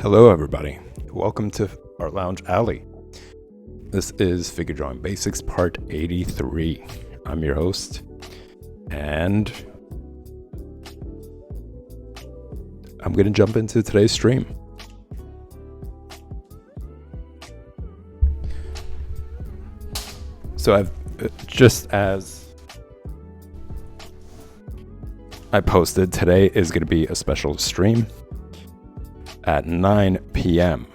Hello, everybody. Welcome to Art Lounge Alley. This is Figure Drawing Basics Part 83. I'm your host, and I'm going to jump into today's stream. So I've just as I posted, today is going to be a special stream at 9 p.m.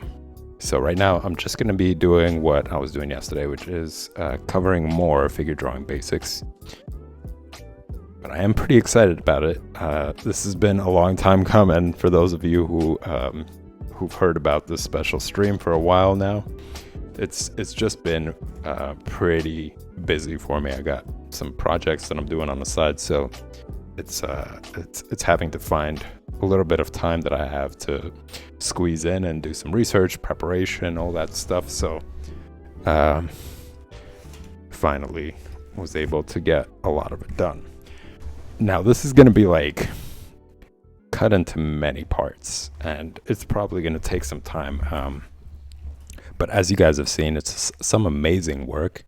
So right now I'm just going to be doing what I was doing yesterday, which is covering more figure drawing basics. But I am pretty excited about it. This has been a long time coming for those of you who've heard about this special stream for a while now. It's just been pretty busy for me. I got some projects that I'm doing on the side, so it's having to find a little bit of time that I have to squeeze in and do some research, preparation, all that stuff. So finally was able to get a lot of it done. Now this is going to be like cut into many parts, and it's probably going to take some time. But as you guys have seen, it's some amazing work.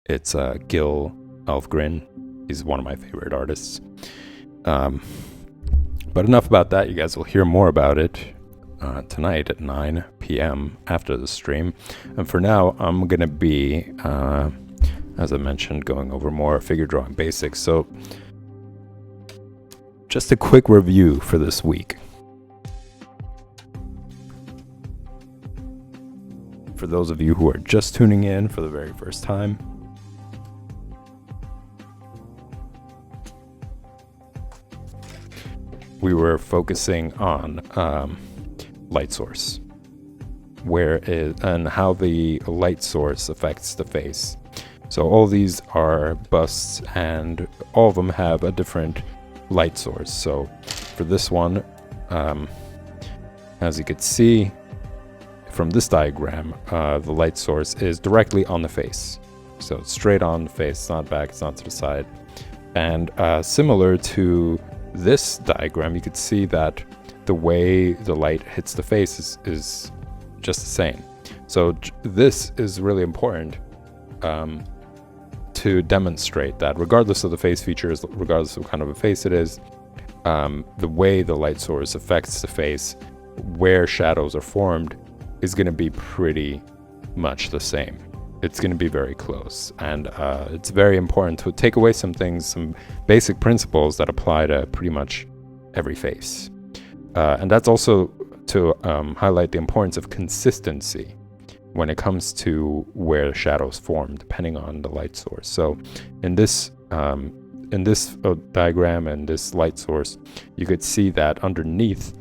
It's Gil Elfgren. He's one of my favorite artists. But enough about that. You guys will hear more about it tonight at 9 p.m. after the stream. And for now, I'm going to be, as I mentioned, going over more figure drawing basics. So just a quick review for this week. For those of you who are just tuning in for the very first time, we were focusing on light source, and how the light source affects the face. So all these are busts, and all of them have a different light source. So for this one, as you could see from this diagram, the light source is directly on the face. So it's straight on the face, it's not back, it's not to the side. And similar to this diagram, you could see that the way the light hits the face is just the same. So this is really important to demonstrate that regardless of the face features, regardless of what kind of a face it is, the way the light source affects the face, where shadows are formed, is going to be pretty much the same. It's going to be very close, and it's very important to take away some things, some basic principles that apply to pretty much every face. And that's also to highlight the importance of consistency when it comes to where shadows form, depending on the light source. So in this diagram and this light source, you could see that underneath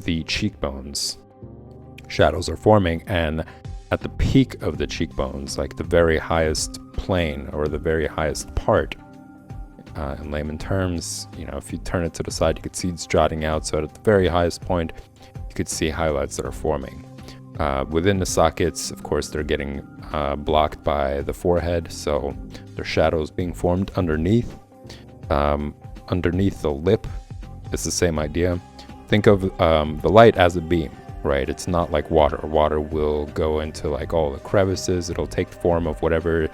the cheekbones, shadows are forming, and at the peak of the cheekbones, like the very highest plane or the very highest part, in layman terms, if you turn it to the side, you could see it's jutting out. So at the very highest point, you could see highlights that are forming. Within the sockets, of course, they're getting blocked by the forehead, so there's shadows being formed underneath. Underneath the lip, it's the same idea. Think of the light as a beam. Right, it's not like water. Water will go into like all the crevices. It'll take the form of whatever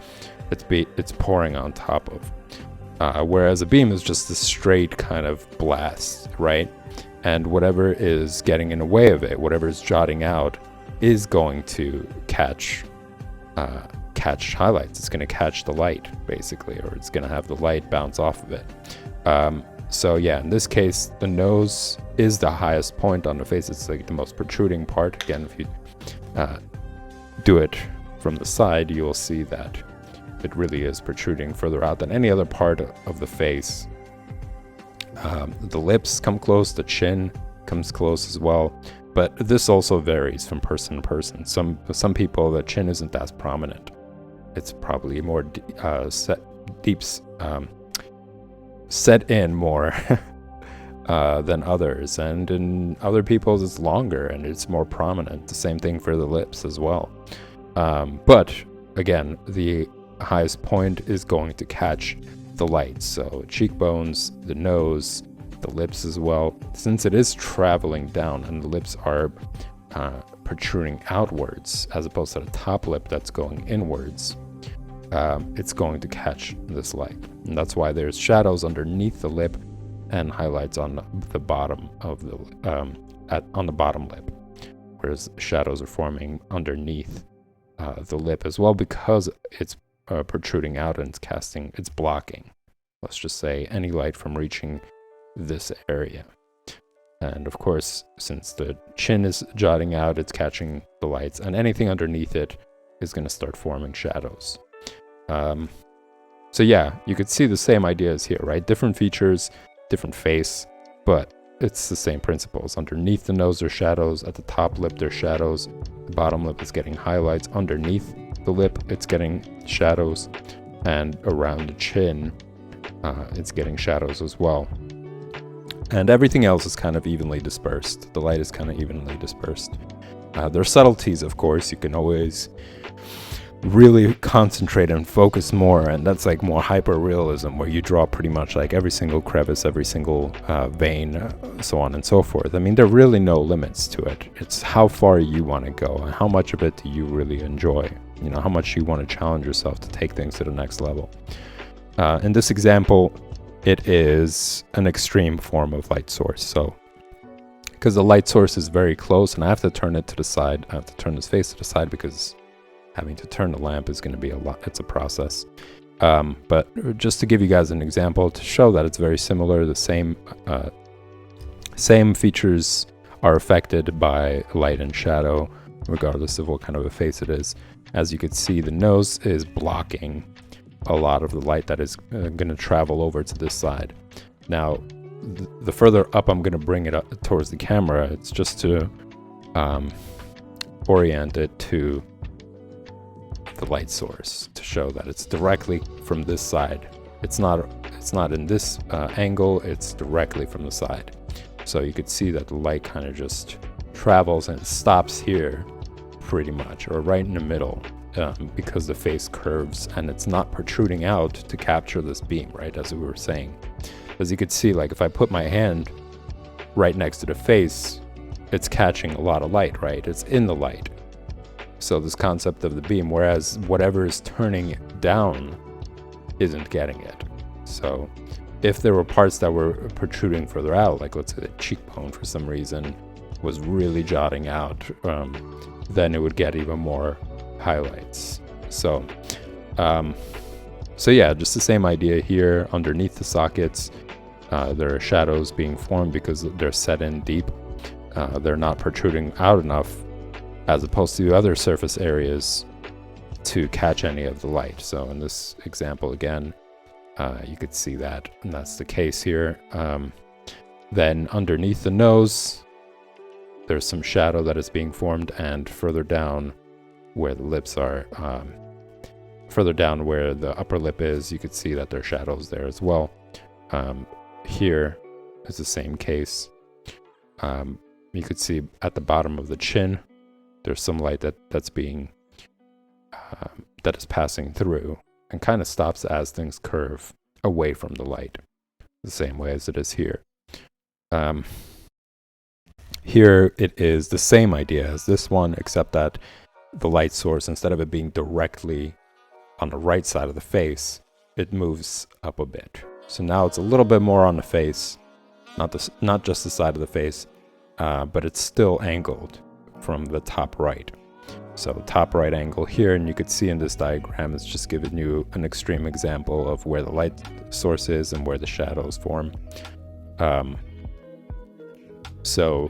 it's pouring on top of. Whereas a beam is just a straight kind of blast, right? And whatever is getting in the way of it, whatever is jutting out, is going to catch highlights. It's going to catch the light, basically, or it's going to have the light bounce off of it. So yeah, in this case, the nose is the highest point on the face. It's like the most protruding part. Again, if you do it from the side, you will see that it really is protruding further out than any other part of the face. The lips come close, the chin comes close as well, but this also varies from person to person. Some people, the chin isn't as prominent. It's probably more set in more than others, and in other people's it's longer and it's more prominent. The same thing for the lips as well. But again, the highest point is going to catch the light. So cheekbones, the nose, the lips as well, since it is traveling down and the lips are protruding outwards as opposed to the top lip that's going inwards, it's going to catch this light. And that's why there's shadows underneath the lip and highlights on the bottom of the on the bottom lip, whereas shadows are forming underneath the lip as well, because it's protruding out and it's blocking, let's just say, any light from reaching this area. And of course, since the chin is jutting out, it's catching the lights, and anything underneath it is going to start forming shadows. So yeah, you could see the same ideas here, right? Different features, different face, but it's the same principles. Underneath the nose there's shadows, at the top lip there's shadows, the bottom lip is getting highlights, underneath the lip it's getting shadows, and around the chin it's getting shadows as well. And everything else is kind of evenly dispersed. The light is kind of evenly dispersed. There are subtleties, of course. You can always really concentrate and focus more, and that's like more hyper-realism, where you draw pretty much like every single crevice, every single vein, so on and so forth. I mean, there are really no limits to it. It's how far you want to go, and how much of it do you really enjoy. You know, how much you want to challenge yourself to take things to the next level. In this example, it is an extreme form of light source. So, because the light source is very close, and I have to turn it to the side, I have to turn this face to the side, because having to turn the lamp is going to be a lot. It's a process. But just to give you guys an example to show that it's very similar, the same features are affected by light and shadow, regardless of what kind of a face it is. As you can see, the nose is blocking a lot of the light that is going to travel over to this side. Now, the further up I'm going to bring it up towards the camera, it's just to orient it to the light source, to show that it's directly from this side. It's not in this angle, it's directly from the side. So you could see that the light kind of just travels and stops here pretty much, or right in the middle, because the face curves and it's not protruding out to capture this beam, right, as we were saying. As you could see, like if I put my hand right next to the face, it's catching a lot of light, right? It's in the light. So this concept of the beam, whereas whatever is turning down isn't getting it. So if there were parts that were protruding further out, like let's say the cheekbone for some reason was really jutting out, then it would get even more highlights. So yeah, just the same idea here. Underneath the sockets, there are shadows being formed because they're set in deep. They're not protruding out enough, as opposed to other surface areas, to catch any of the light. So in this example again, you could see that, and that's the case here. Then underneath the nose, there's some shadow that is being formed, and further down where the lips are, further down where the upper lip is, you could see that there are shadows there as well. Here is the same case. You could see at the bottom of the chin, there's some light that's being that is passing through, and kind of stops as things curve away from the light, the same way as it is here. Here it is the same idea as this one, except that the light source, instead of it being directly on the right side of the face, it moves up a bit. So now it's a little bit more on the face, not just the side of the face, but it's still angled from the top right. So top right angle here, and you could see in this diagram, it's just giving you an extreme example of where the light source is and where the shadows form. So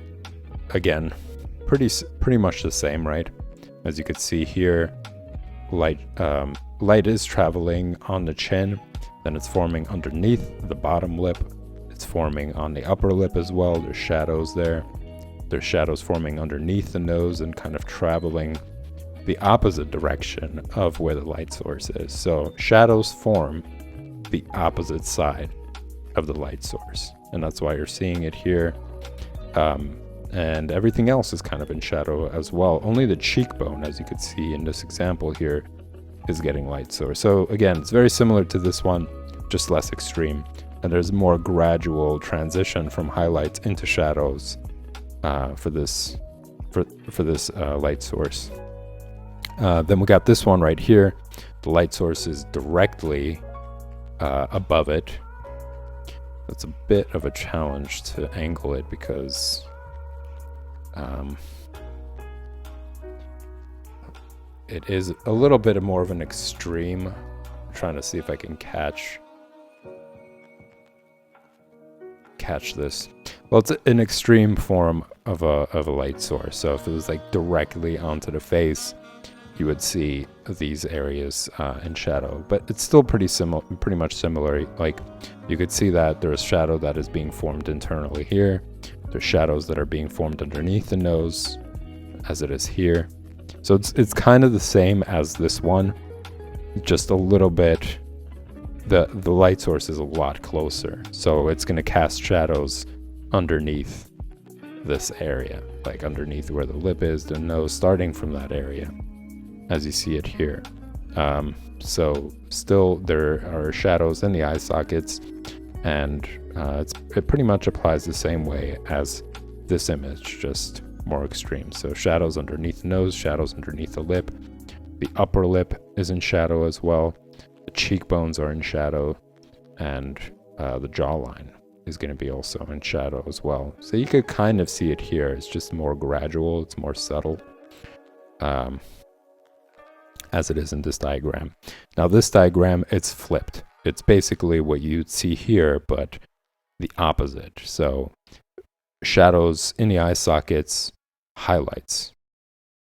again, pretty much the same, right? As you could see here, light is traveling on the chin, then it's forming underneath the bottom lip, it's forming on the upper lip as well. There's shadows there. There's shadows forming underneath the nose and kind of traveling the opposite direction of where the light source is. So shadows form the opposite side of the light source, and that's why you're seeing it here. And everything else is kind of in shadow as well. Only the cheekbone, as you could see in this example here, is getting light source. So again, it's very similar to this one, just less extreme. And there's more gradual transition from highlights into shadows for this for this light source. Then we got this one right here. The light source is directly above it. It's a bit of a challenge to angle it because it is a little bit more of an extreme. I'm trying to see if I can catch this. Well, it's an extreme form of a light source. So if it was like directly onto the face, you would see these areas in shadow. But it's still pretty much similar. Like you could see that there's shadow that is being formed internally here. There's shadows that are being formed underneath the nose, as it is here. So it's kind of the same as this one, just a little bit. The light source is a lot closer, so it's going to cast shadows underneath this area, like underneath where the lip is, the nose, starting from that area, as you see it here. So still there are shadows in the eye sockets, and it pretty much applies the same way as this image, just more extreme. So shadows underneath the nose, shadows underneath the lip. The upper lip is in shadow as well. The cheekbones are in shadow, and the jawline is going to be also in shadow as well. So you could kind of see it here. It's just more gradual. It's more subtle, as it is in this diagram. Now this diagram, it's flipped. It's basically what you'd see here, but the opposite. So shadows in the eye sockets, highlights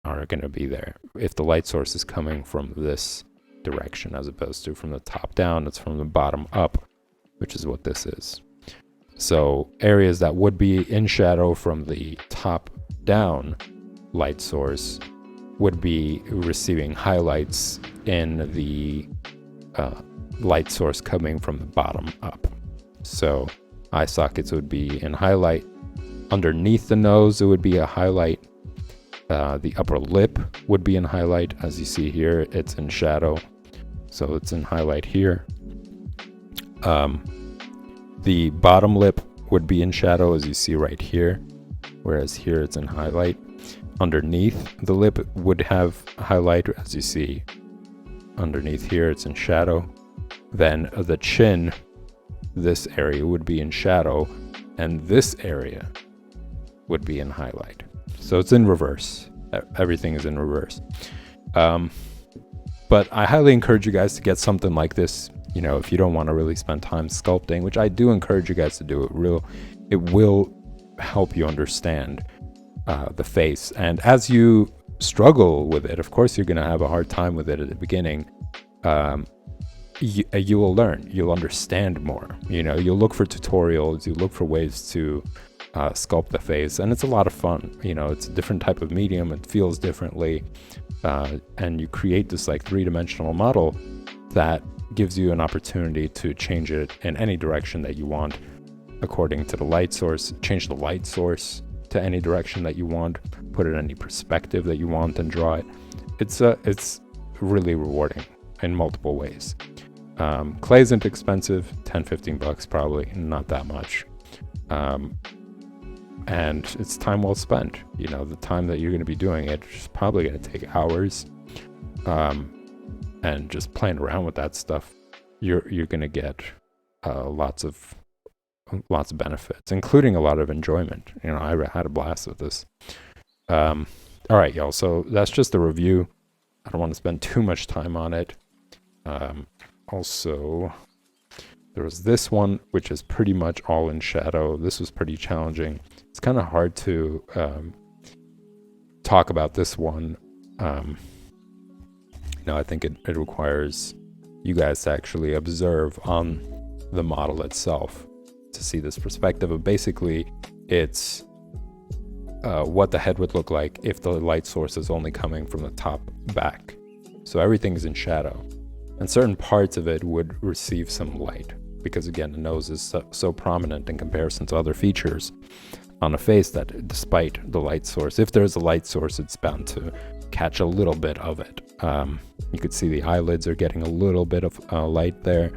are going to be there. If the light source is coming from this direction as opposed to from the top down, it's from the bottom up, which is what this is. So areas that would be in shadow from the top down light source would be receiving highlights in the light source coming from the bottom up. So eye sockets would be in highlight. Underneath the nose, it would be a highlight. The upper lip would be in highlight. As you see here, it's in shadow, so it's in highlight here. The bottom lip would be in shadow, as you see right here, whereas here it's in highlight. Underneath the lip would have a highlight, as you see underneath here, it's in shadow. Then the chin, this area would be in shadow, and this area would be in highlight. So it's in reverse. Everything is in reverse. But I highly encourage you guys to get something like this. You know, if you don't want to really spend time sculpting, which I do encourage you guys to do, it will help you understand the face. And as you struggle with it, of course, you're going to have a hard time with it at the beginning. You will learn. You'll understand more. You know, you'll look for tutorials. You look for ways to sculpt the face, and it's a lot of fun. You know, it's a different type of medium. It feels differently, and you create this like three-dimensional model that gives you an opportunity to change it in any direction that you want according to the light source. Change the light source to any direction that you want, put it in any perspective that you want, and draw it. It's really rewarding in multiple ways. Clay isn't expensive, $10-15 probably, not that much. And it's time well spent. You know, the time that you're going to be doing it is probably going to take hours. And just playing around with that stuff, you're going to get lots of benefits, including a lot of enjoyment. You know, I had a blast with this. All right, y'all. So that's just the review. I don't want to spend too much time on it. Also, there was this one, which is pretty much all in shadow. This was pretty challenging. It's kind of hard to talk about this one. I think it requires you guys to actually observe on the model itself to see this perspective. But basically, it's what the head would look like if the light source is only coming from the top back. So everything is in shadow, and certain parts of it would receive some light, because again, the nose is so prominent in comparison to other features on a face that despite the light source, if there's a light source, it's bound to catch a little bit of it. You could see the eyelids are getting a little bit of light there,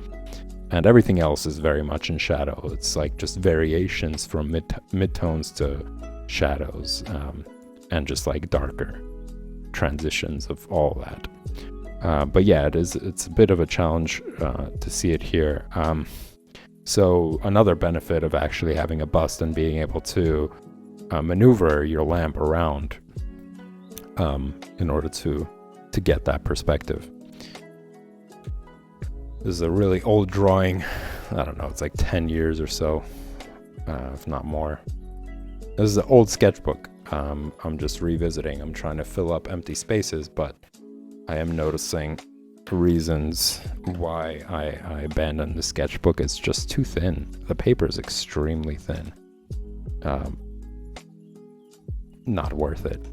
and everything else is very much in shadow. It's like just variations from midtones to shadows. and just like darker transitions of all that. But yeah, it's a bit of a challenge to see it here. So another benefit of actually having a bust and being able to maneuver your lamp around in order to get that perspective. This is a really old drawing. I don't know, it's like 10 years or so, if not more. This is an old sketchbook. I'm just revisiting. I'm trying to fill up empty spaces, but I am noticing reasons why I abandoned the sketchbook. It's just too thin. The paper is extremely thin. Not worth it.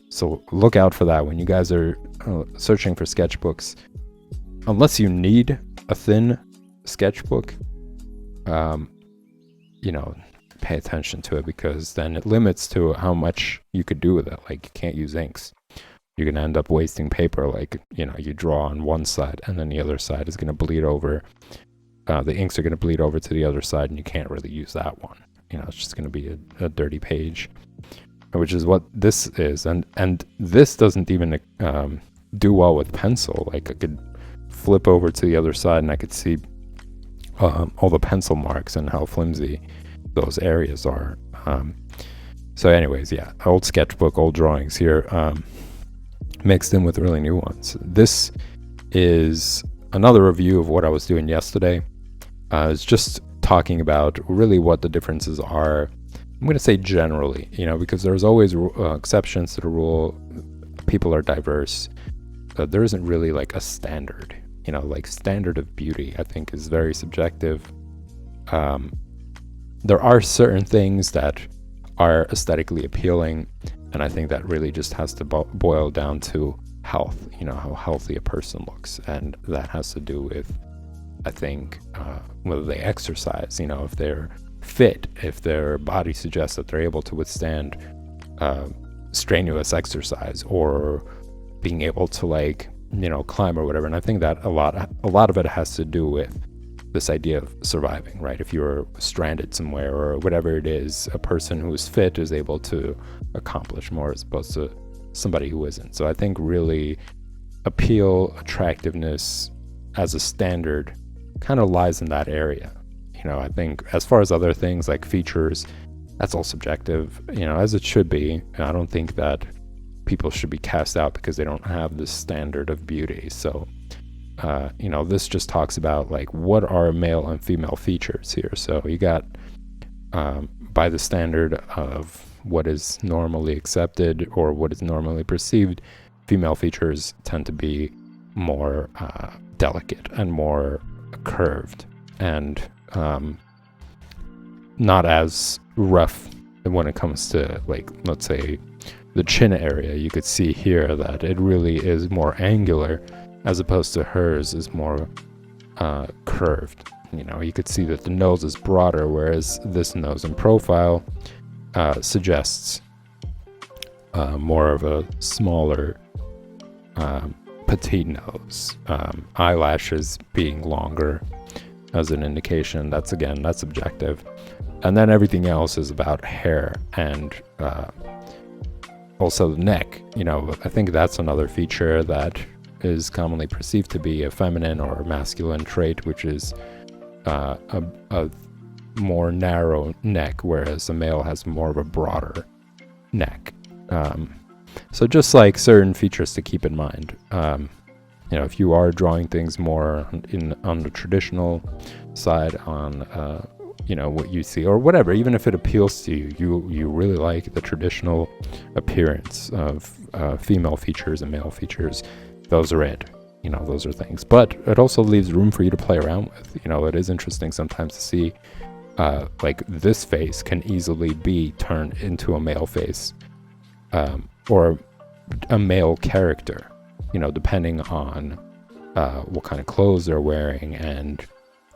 So look out for that when you guys are searching for sketchbooks. Unless you need a thin sketchbook, pay attention to it, because then it limits to how much you could do with it. Like, you can't use inks. You're going to end up wasting paper. Like, you draw on one side and then the other side is going to bleed over. The inks are going to bleed over to the other side, and you can't really use that one. It's just going to be a dirty page, which is what this is. And this doesn't even do well with pencil. Like, I could flip over to the other side and I could see all the pencil marks and how flimsy those areas are. So anyways, yeah, old sketchbook, old drawings here, mixed in with really new ones. This is another review of what I was doing yesterday. I was just talking about really what the differences are. I'm going to say generally, because there's always exceptions to the rule. People are diverse. There isn't really like a standard, like standard of beauty, I think, is very subjective. There are certain things that are aesthetically appealing, and I think that really just has to boil down to health, how healthy a person looks. And that has to do with, I think, whether they exercise, if they're fit, if their body suggests that they're able to withstand strenuous exercise, or being able to climb or whatever. And I think that a lot of it has to do with this idea of surviving, right? If you're stranded somewhere or whatever it is, a person who is fit is able to accomplish more as opposed to somebody who isn't. So I think really appeal, attractiveness as a standard kind of lies in that area. I think as far as other things like features, that's all subjective, as it should be. I don't think that people should be cast out because they don't have this standard of beauty. So this just talks about like what are male and female features here. So you got by the standard of what is normally accepted or what is normally perceived, female features tend to be more delicate and more curved and not as rough when it comes to, like, let's say the chin area. You could see here that it really is more angular as opposed to hers is more curved. You could see that the nose is broader, whereas this nose in profile suggests more of a smaller petite nose. Eyelashes being longer as an indication. That's subjective. And then everything else is about hair and also the neck. I think that's another feature that is commonly perceived to be a feminine or masculine trait, which is a more narrow neck, whereas a male has more of a broader neck. So just like certain features to keep in mind. If you are drawing things more on the traditional side, on what you see or whatever, even if it appeals to you really like the traditional appearance of female features and male features, those are it. Those are things. But it also leaves room for you to play around with. It is interesting sometimes to see like this face can easily be turned into a male face or a male character, depending on what kind of clothes they're wearing and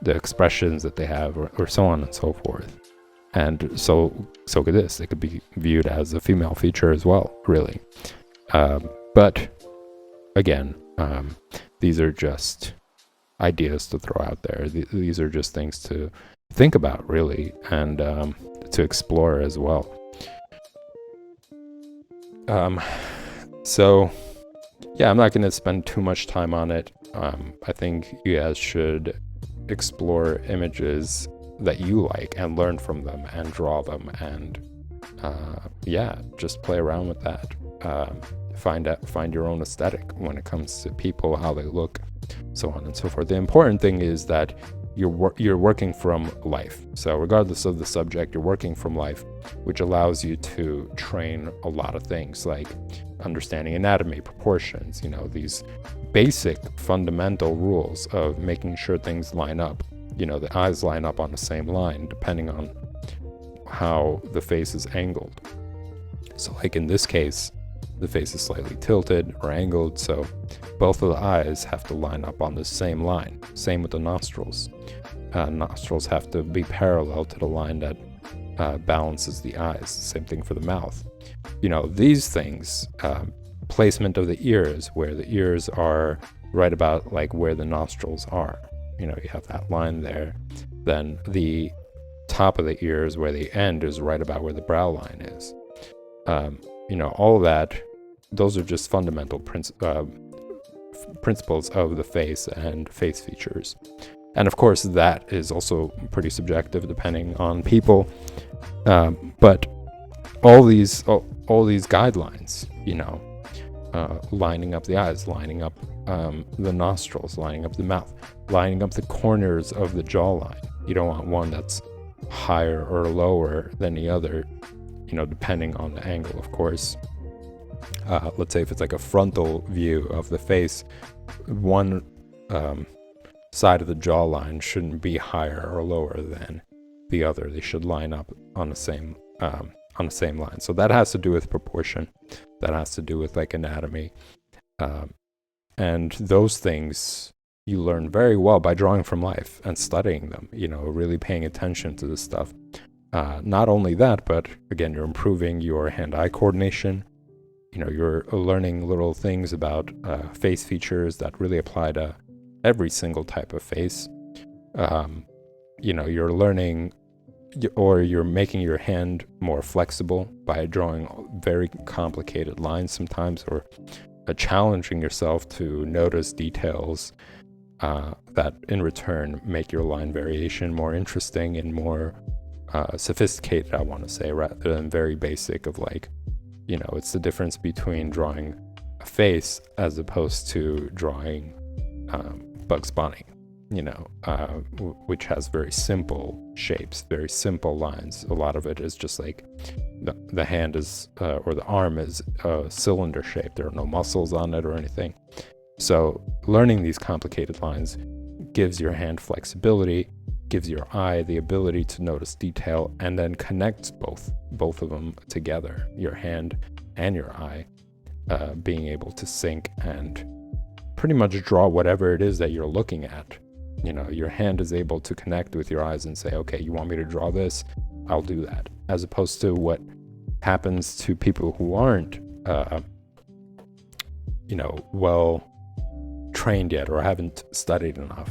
the expressions that they have, or so on and so forth. And so could this. It could be viewed as a female feature as well, really. But again, these are just ideas to throw out there. These are just things to think about, really, and to explore as well. So yeah, I'm not going to spend too much time on it. I think you guys should explore images that you like and learn from them and draw them, and yeah, just play around with that. Find your own aesthetic when it comes to people, how they look, so on and so forth. The important thing is that you're working from life. So regardless of the subject, you're working from life, which allows you to train a lot of things like understanding anatomy, proportions, these basic fundamental rules of making sure things line up. The eyes line up on the same line depending on how the face is angled. So like in this case, the face is slightly tilted or angled, so both of the eyes have to line up on the same line. Same with the nostrils. Nostrils have to be parallel to the line that balances the eyes. Same thing for the mouth. These things, placement of the ears, where the ears are right about like where the nostrils are. You have that line there. Then the top of the ears where they end is right about where the brow line is. All of that, those are just fundamental principles of the face and face features. And of course, that is also pretty subjective depending on people. But all these guidelines, lining up the eyes, lining up the nostrils, lining up the mouth, lining up the corners of the jawline. You don't want one that's higher or lower than the other, depending on the angle, of course. Let's say if it's like a frontal view of the face, one side of the jawline shouldn't be higher or lower than the other. They should line up on the same line. So that has to do with proportion. That has to do with like anatomy. And those things you learn very well by drawing from life and studying them, really paying attention to this stuff. Not only that, but again, you're improving your hand-eye coordination. You're learning little things about face features that really apply to every single type of face. You're learning, or you're making your hand more flexible by drawing very complicated lines sometimes, or challenging yourself to notice details that in return make your line variation more interesting and more sophisticated, I want to say, rather than very basic of like, it's the difference between drawing a face as opposed to drawing Bugs Bunny, which has very simple shapes, very simple lines. A lot of it is just like the hand is, or the arm is a cylinder shape. There are no muscles on it or anything. So learning these complicated lines gives your hand flexibility, gives your eye the ability to notice detail, and then connects both of them together, your hand and your eye, being able to sync and pretty much draw whatever it is that you're looking at. Your hand is able to connect with your eyes and say, okay, you want me to draw this? I'll do that. As opposed to what happens to people who aren't, well trained yet or haven't studied enough,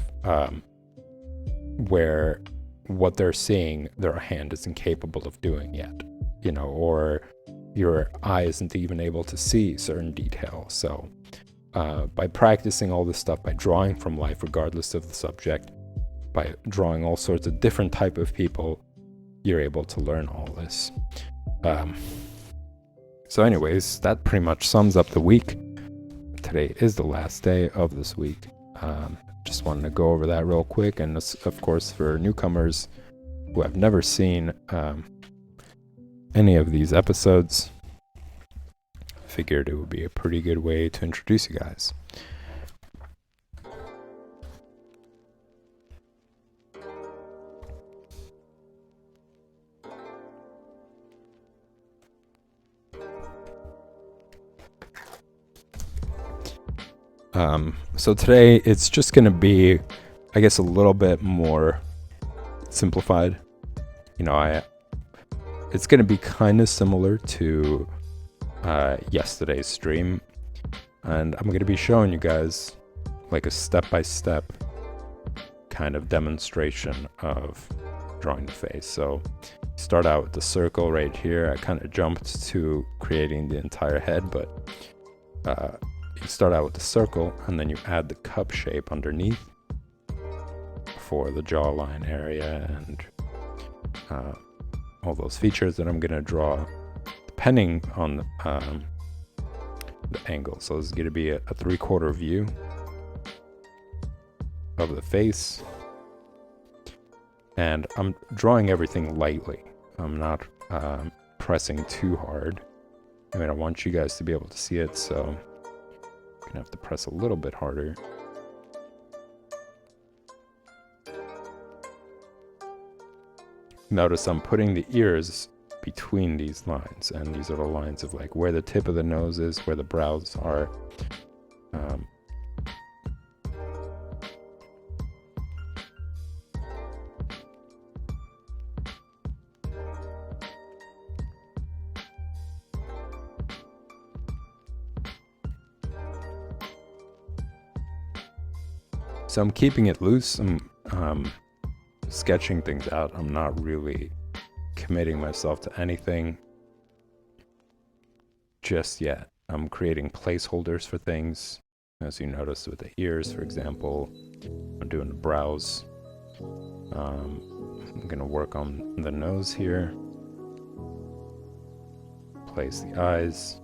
where what they're seeing, their hand is incapable of doing yet, or your eye isn't even able to see certain details. So by practicing all this stuff, by drawing from life regardless of the subject, by drawing all sorts of different type of people, you're able to learn all this. So anyways, that pretty much sums up the week. Today is the last day of this week. Just wanted to go over that real quick, and this, of course, for newcomers who have never seen any of these episodes, figured it would be a pretty good way to introduce you guys. So today it's just going to be, I guess, a little bit more simplified. It's going to be kind of similar to yesterday's stream, and I'm going to be showing you guys like a step-by-step kind of demonstration of drawing the face. So Start out with the circle right here. I kind of jumped to creating the entire head, but you start out with the circle and then you add the cup shape underneath for the jawline area and all those features that I'm going to draw depending on the angle. So this is going to be a 3/4 view of the face, and I'm drawing everything lightly. I'm not pressing too hard. I mean, I want you guys to be able to see it, so I'm gonna have to press a little bit harder. Notice I'm putting the ears between these lines, and these are the lines of like where the tip of the nose is, where the brows are. So I'm keeping it loose. I'm sketching things out. I'm not really committing myself to anything just yet. I'm creating placeholders for things, as you noticed with the ears, for example. I'm doing the brows. I'm gonna work on the nose here. Place the eyes.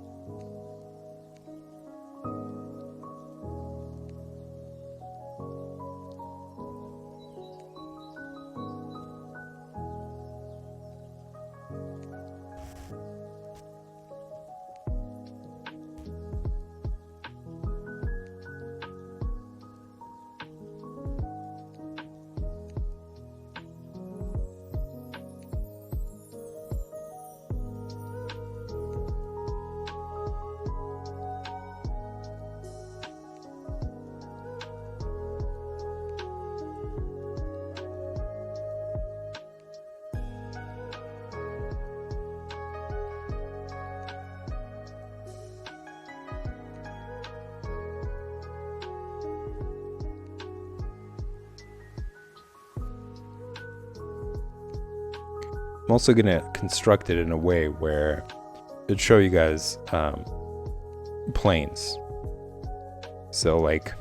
I'm also going to construct it in a way where it'd show you guys planes. So like,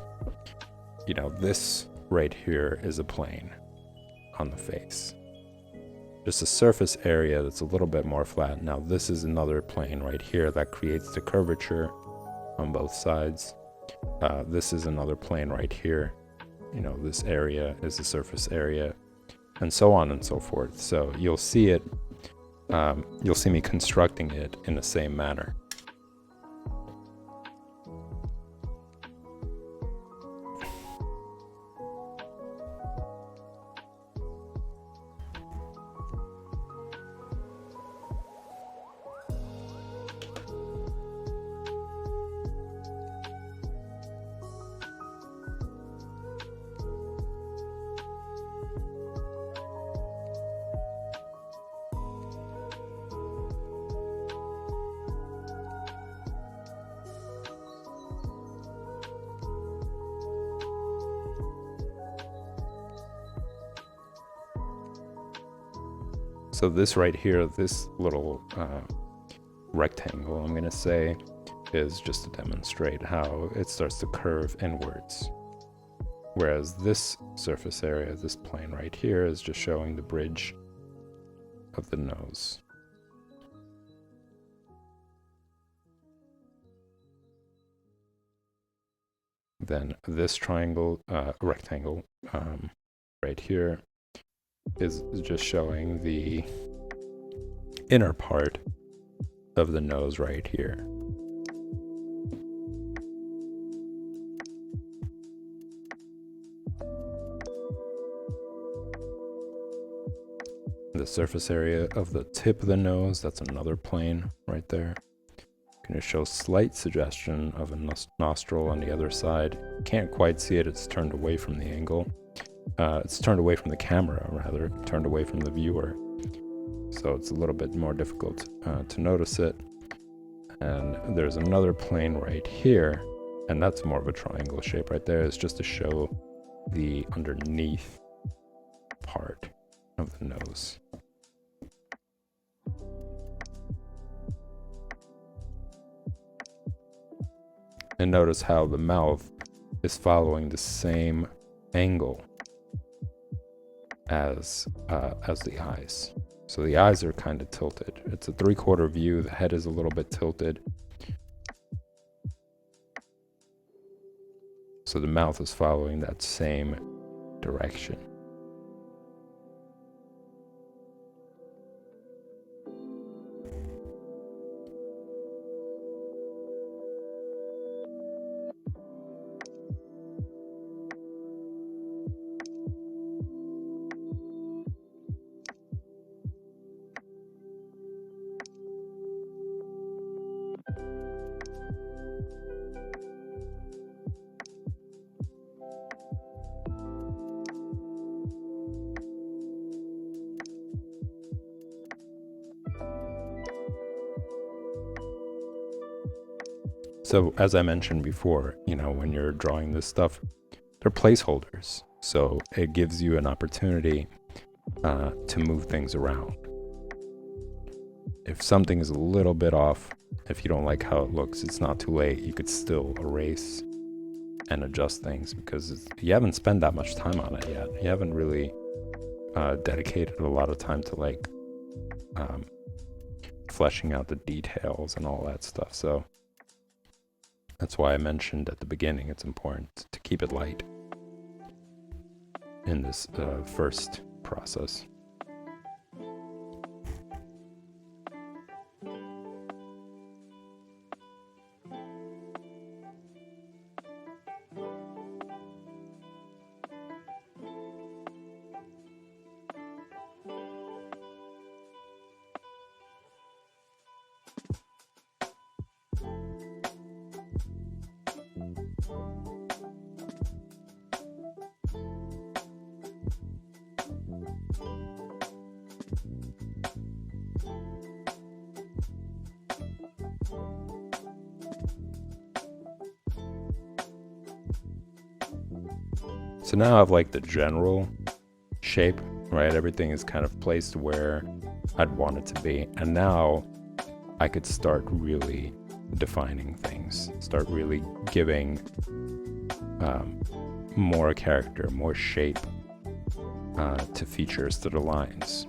you know, this right here is a plane on the face. Just a surface area that's a little bit more flat. Now this is another plane right here that creates the curvature on both sides. This is another plane right here. You know, this area is the surface area, and so on and so forth. So you'll see it, you'll see me constructing it in the same manner. So this right here, this little rectangle, I'm gonna say, is just to demonstrate how it starts to curve inwards. Whereas this surface area, this plane right here, is just showing the bridge of the nose. Then this triangle, rectangle, right here, is just showing the inner part of the nose right here. The surface area of the tip of the nose, that's another plane right there. Going to show slight suggestion of a nostril on the other side. Can't quite see it, it's turned away from the angle. It's turned away from the camera, rather, turned away from the viewer. So it's a little bit more difficult to notice it. And there's another plane right here, and that's more of a triangle shape right there. It's just to show the underneath part of the nose. And notice how the mouth is following the same angle as the eyes. So the eyes are kind of tilted. It's a 3/4 view. The head is a little bit tilted. So the mouth is following that same direction. So as I mentioned before, when you're drawing this stuff, they're placeholders. So it gives you an opportunity to move things around. If something is a little bit off, if you don't like how it looks, it's not too late. You could still erase and adjust things because you haven't spent that much time on it yet. You haven't really dedicated a lot of time to fleshing out the details and all that stuff. So that's why I mentioned at the beginning it's important to keep it light in this first process. So now I have the general shape, right? Everything is kind of placed where I'd want it to be. And now I could start really defining things, start really giving more character, more shape to features, to the lines.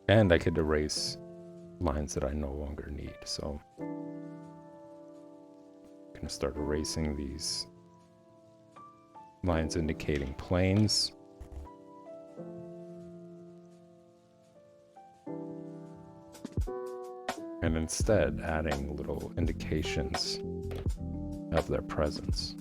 And I could erase lines that I no longer need. So I'm going to start erasing these lines indicating planes. And instead adding little indications of their presence.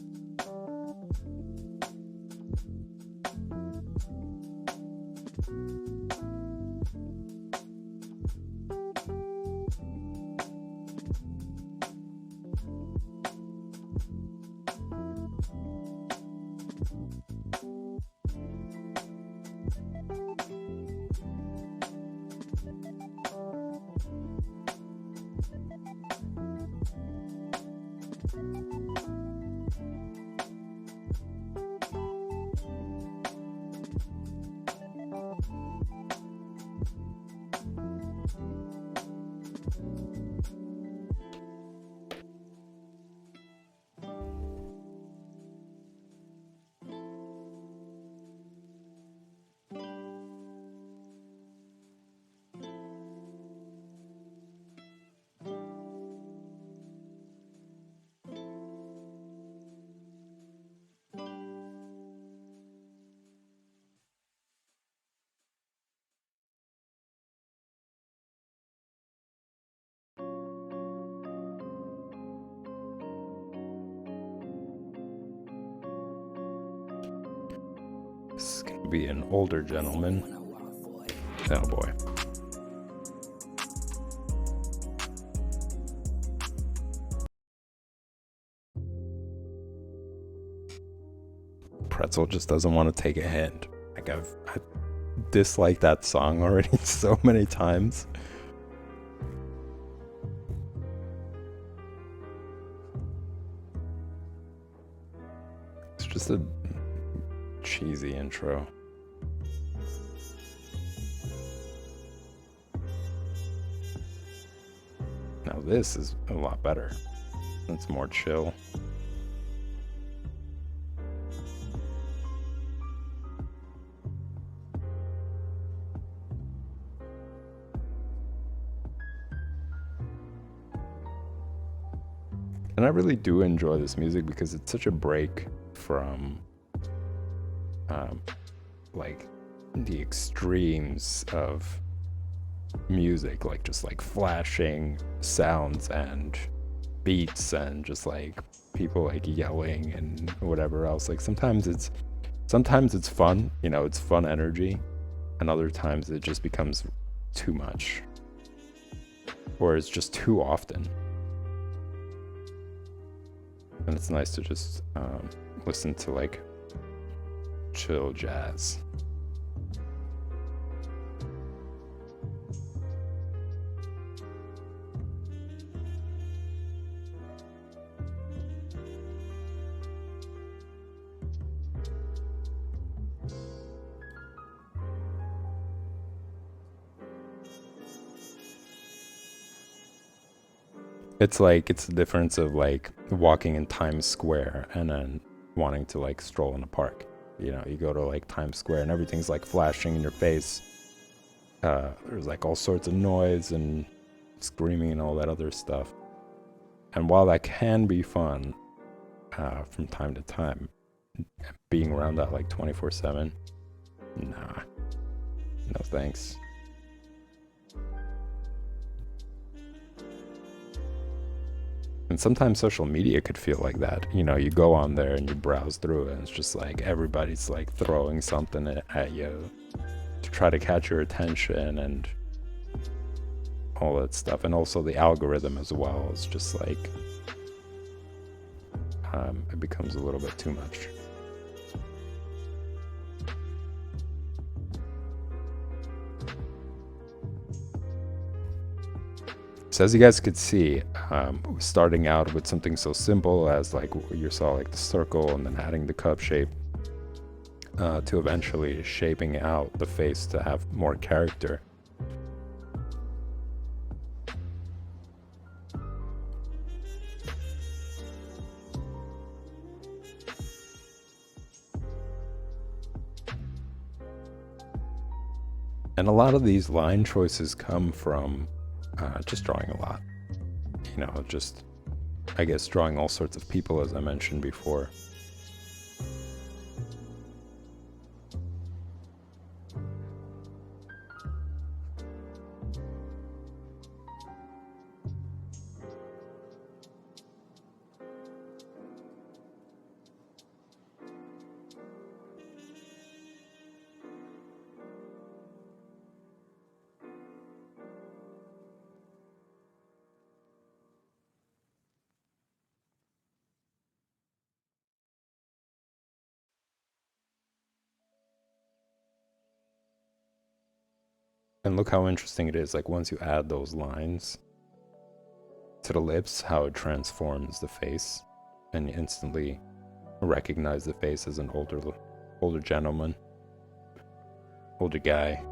This is going to be an older gentleman. Oh boy. Pretzel just doesn't want to take a hint. I disliked that song already so many times. It's just a cheesy intro. Now this is a lot better. It's more chill. And I really do enjoy this music because it's such a break from like the extremes of music, like just like flashing sounds and beats and just like people like yelling and whatever else. Like sometimes it's fun, you know, it's fun energy, and other times it just becomes too much, or it's just too often. And it's nice to just listen to like chill jazz. It's like, it's the difference of like walking in Times Square and then wanting to like stroll in a park. You know, you go to like Times Square and everything's like flashing in your face. There's like all sorts of noise and screaming and all that other stuff. And while that can be fun from time to time, being around that like 24/7, nah, no thanks. And sometimes social media could feel like that. You know, you go on there and you browse through it, and it's just like everybody's like throwing something at you to try to catch your attention and all that stuff. And also the algorithm as well. It's just like, it becomes a little bit too much. So as you guys could see, starting out with something so simple as like you saw, like the circle, and then adding the cup shape, to eventually shaping out the face to have more character. And a lot of these line choices come from just drawing a lot. You know, just, I guess, drawing all sorts of people, as I mentioned before. And look how interesting it is, like once you add those lines to the lips, how it transforms the face, and you instantly recognize the face as an older gentleman, older guy.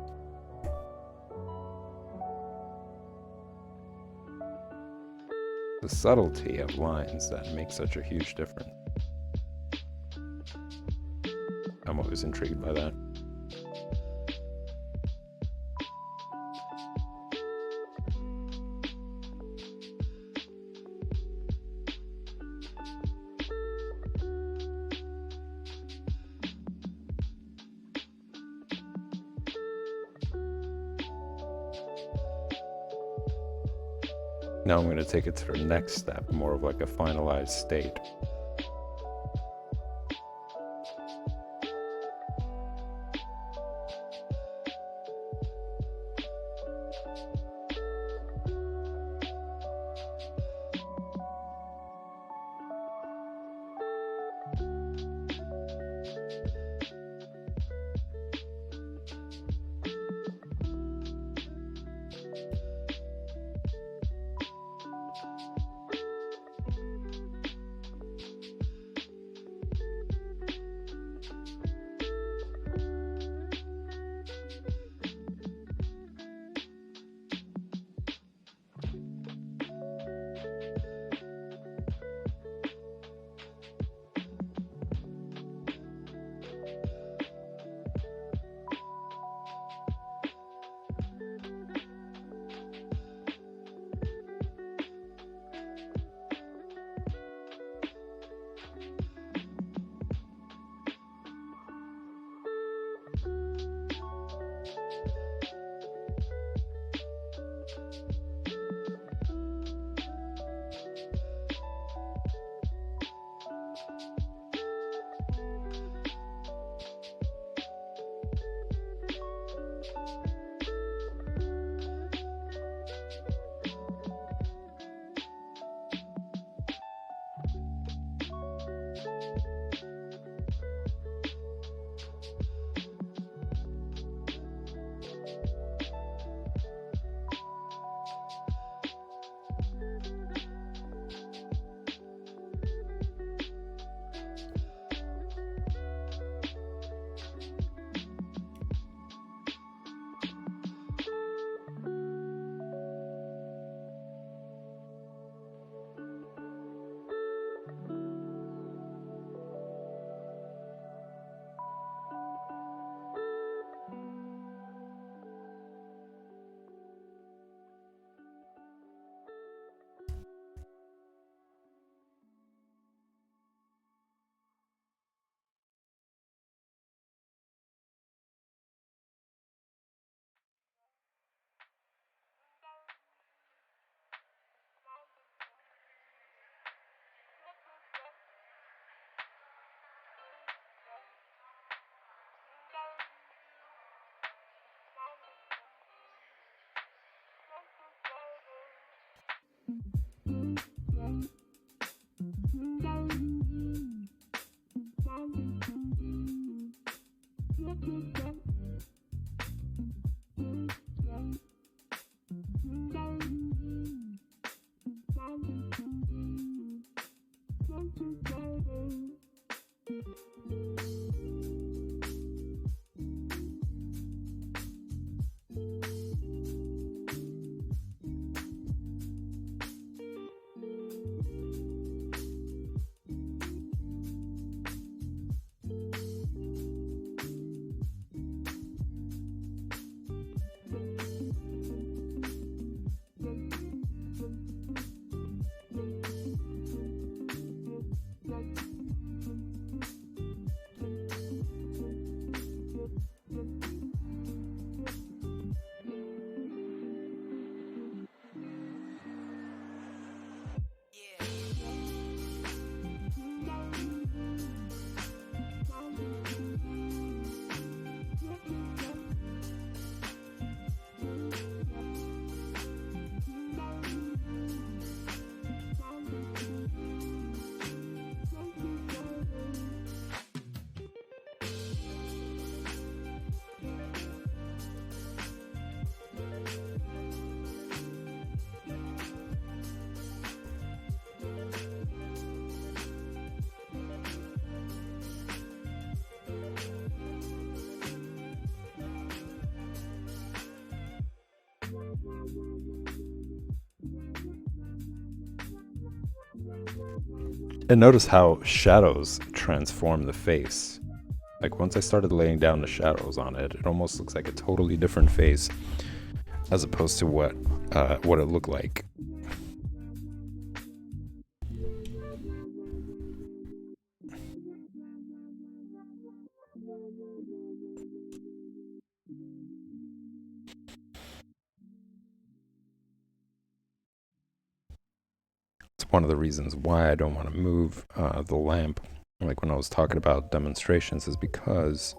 The subtlety of lines that make such a huge difference. I'm always intrigued by that. Now I'm going to take it to the next step, more of like a finalized state. And notice how shadows transform the face. Like once I started laying down the shadows on it, it almost looks like a totally different face as opposed to what it looked like. It's one of the reasons why I don't want to move the lamp. Like when I was talking about demonstrations, is because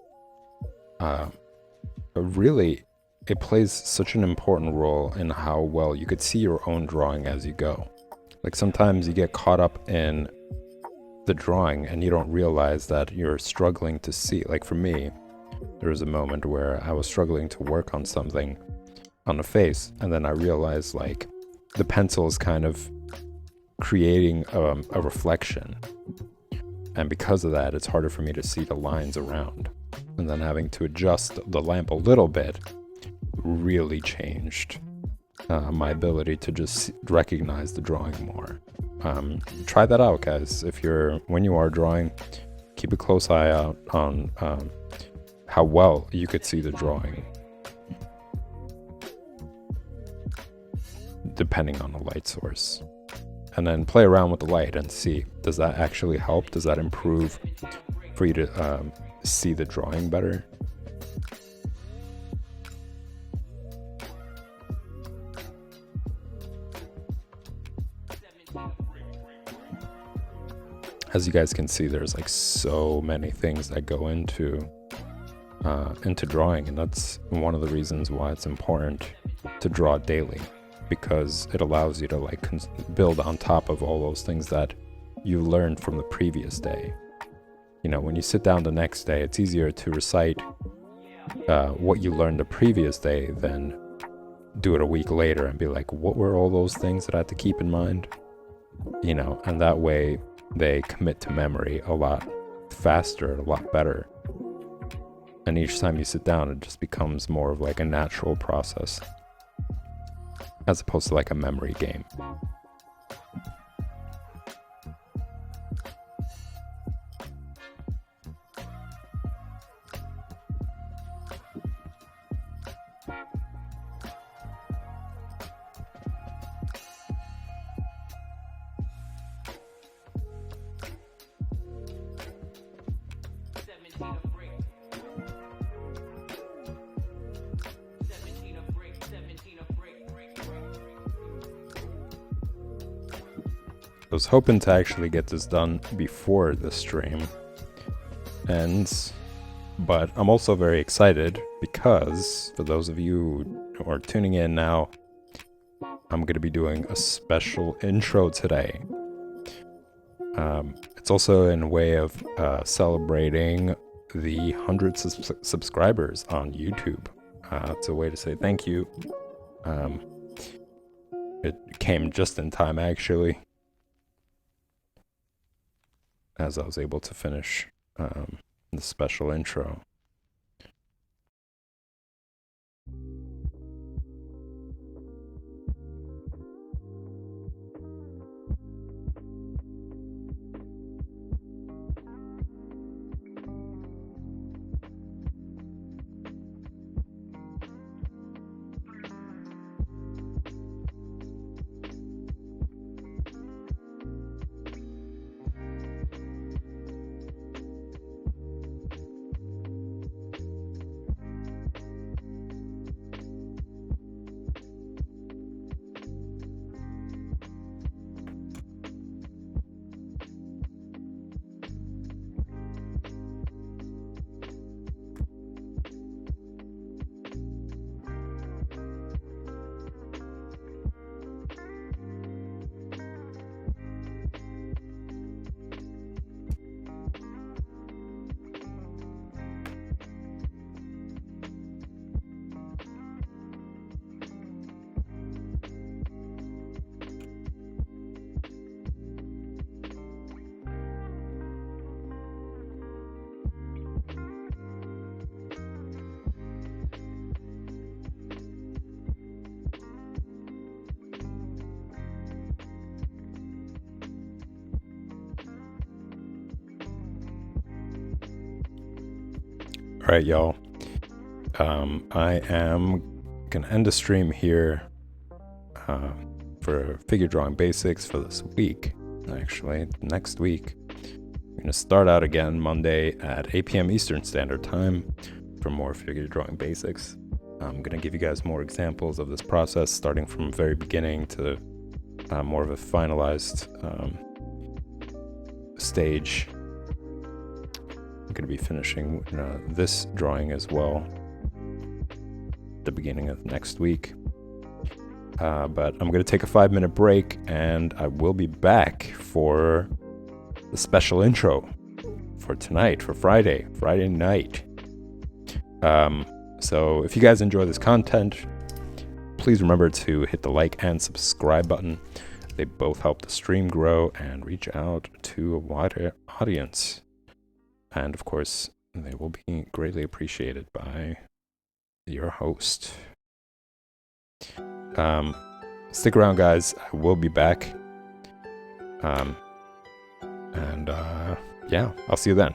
really it plays such an important role in how well you could see your own drawing as you go. Like sometimes you get caught up in the drawing and you don't realize that you're struggling to see. Like for me, there was a moment where I was struggling to work on something on a face, and then I realized like the pencil is kind of creating a reflection, and because of that it's harder for me to see the lines around, and then having to adjust the lamp a little bit really changed my ability to just recognize the drawing more. Try that out, guys. When you are drawing, keep a close eye out on how well you could see the drawing, depending on the light source. And then play around with the light and see, does that actually help? Does that improve for you to see the drawing better? As you guys can see, there's like so many things that go into drawing, and that's one of the reasons why it's important to draw daily, because it allows you to like build on top of all those things that you learned from the previous day. You know, when you sit down the next day, it's easier to recite what you learned the previous day than do it a week later and be like, what were all those things that I had to keep in mind? You know, and that way they commit to memory a lot faster, a lot better. And each time you sit down, it just becomes more of like a natural process, as opposed to like a memory game. I was hoping to actually get this done before the stream ends, but I'm also very excited because, for those of you who are tuning in now, I'm going to be doing a special intro today. It's also in a way of celebrating the 100 subscribers on YouTube. It's a way to say thank you. It came just in time, actually, as I was able to finish the special intro. All right, y'all. I am gonna end the stream here for figure drawing basics for this week. Actually, next week we're gonna start out again Monday at 8 p.m. Eastern Standard Time for more figure drawing basics. I'm gonna give you guys more examples of this process, starting from very beginning to more of a finalized stage. I'm going to be finishing this drawing as well at the beginning of next week. But I'm going to take a 5-minute break, and I will be back for the special intro for tonight, for Friday night. So if you guys enjoy this content, please remember to hit the like and subscribe button. They both help the stream grow and reach out to a wider audience. And of course, they will be greatly appreciated by your host. Stick around, guys. I will be back. Yeah, I'll see you then.